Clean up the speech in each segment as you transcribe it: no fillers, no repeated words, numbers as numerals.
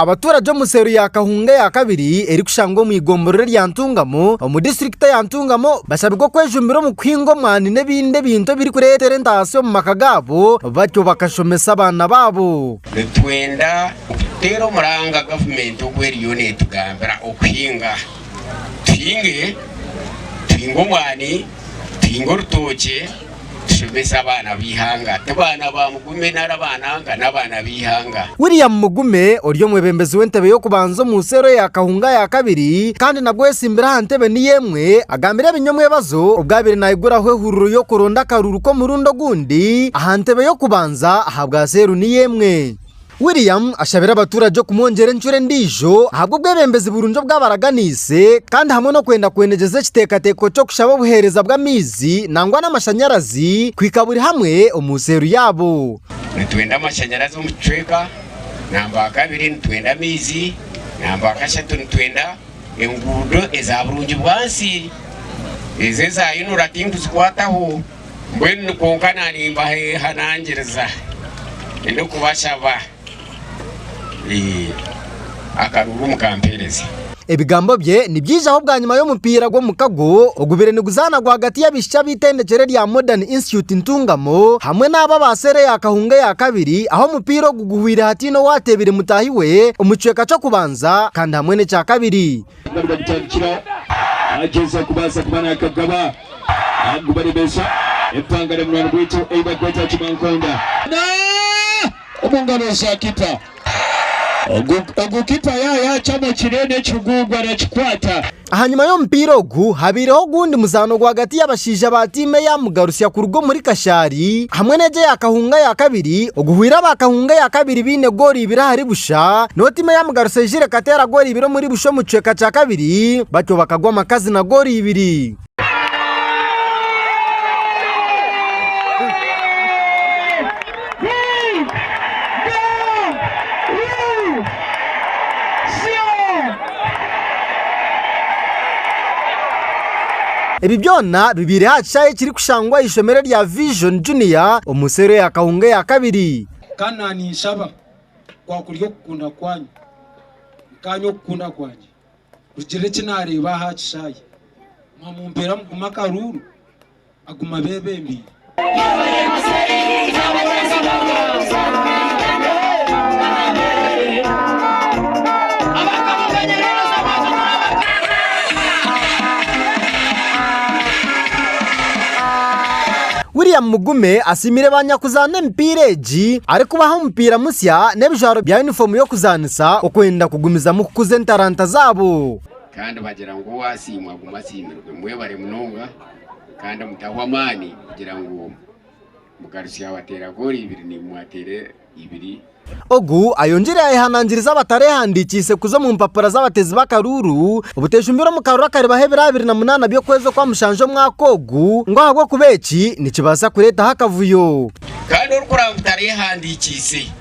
abaturage mu seru ya Kahunga ya kabiri eri kushangwa mu igomborero rya Ntungamo mu district ya Ntungamo basabirwa kwejumbira mu kwingo mwani nebinde bintu biri kuretere ndasyo mu makagabo batyo bakashomesa abana babo. Twenda tero muranga government ogweri unit tugambira okwinga twingo mwani twingo rutoke tushomesa abana bihanga tabana ba Mugume n'abana n'abana bihanga. William Mugume oryo mwebembezi w'entebe yo kubanza mu sero ya Kahunga ya kabiri kandi nabwo esimbira hantebe ni yemwe agambira binyomwe bazo ubwabiri nayigura hwehururo yo kuronda karuru ko murundo gundi ahantebe yo kubanza ahabwa seru ni yemwe. William ashabira abaturage kumwongera inchure ndijo ahabwo bwebembezi burunjo bw'abaraganise kandi hamwe no kwenda kwenegeza kitekateko cyo kushaba buhereza bw'amizi nangwa n'amashanyarazi kwikaburi hamwe umuseru yabo. Nitwenda amashanyarazi mu cweka namba kabiri nitwenda amizi namba kashatu nitwenda engudo ezaburungi bwansi ezeza yinura tingu zikwataho mbwenu konkana nimba hanangereza endo kubashaba akaruru mukampereze. Ebigambo bye ni byije aho bwa nyuma yo mupira gwo mukago ogubire ni guzana gwa hagati y'abishya bitendekere rya Modern Institute Ntungamo hamwe n'aba basere ya Kahunga ya kabiri aho mupira guguhwire hatino watebire mutahiwe umucweka cyo kubanza kandi hamwe ne cya kabiri ageza kubaza kubana akagaba agubarebesha epangare mu rwito eba kweta kimankonda umungano za kipa ogukipa ya chama kirene cyugugwa na kikwata. Hanyuma yo mpira ogu habireho gundi muzano gwa hagati y'abashija ba time ya Mugarusya ku rugo muri Kashari hamwe neje ya Kahunga ya kabiri oguhwira ba Kahunga ya kabiri bine gori ibira hari busha no time ya Mugarusya ijire katera gori ibiro muri busho mu cweka cya kabiri batyo bakagwa makazi na gori ibiri. Ebi byona bibiri hacaye kiri kushangwa ishomero rya Vision Junior umusero ya Kahunga ya kabiri. Kanani shaba kwa kuryo kukunda kwanyu kanyo kukunda kwanje ugire kinareba hacaye mamumpera muguma karuru aguma bebembi. William Mugume asimire banyakuzana mpireji ari kubaho umupira musya nebijaro bya uniform yo kuzanisa okwenda kugumiza mu kukuze ntaranta zabo kandi bagira ngo wasimwa gumasimirwe mwe bare munonga kandi mutahwamani kugira ngo Mugarusya watera gori ibiri ni mwatere ibiri. Ogu ayonjire ayihanangiriza abatare handikise kuzo mu mpapura z'abatezi bakaruru ubutejumbiro mu karura kari bahebera 2008 byo kwezo kwa mushanjo mwakogu ngo ahubwo kubeki ni kibasa kureta hakavuyo kandi urukurambutare handikise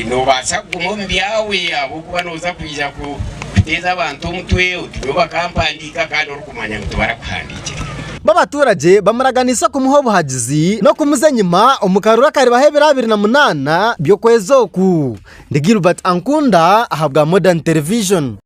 no basa gumombi yawe abo kubanoza kwija ku biteza abantu umutwe utiyoba kampandika kandi urukumanya mutubara kuhandikira. Babaturage bamaraganisa ku muho buhagizi no kumuzenyima umukarura kari bahebera 2008 byo kwezo ku ndi Gilbert Ankunda ahabwa Modern Television.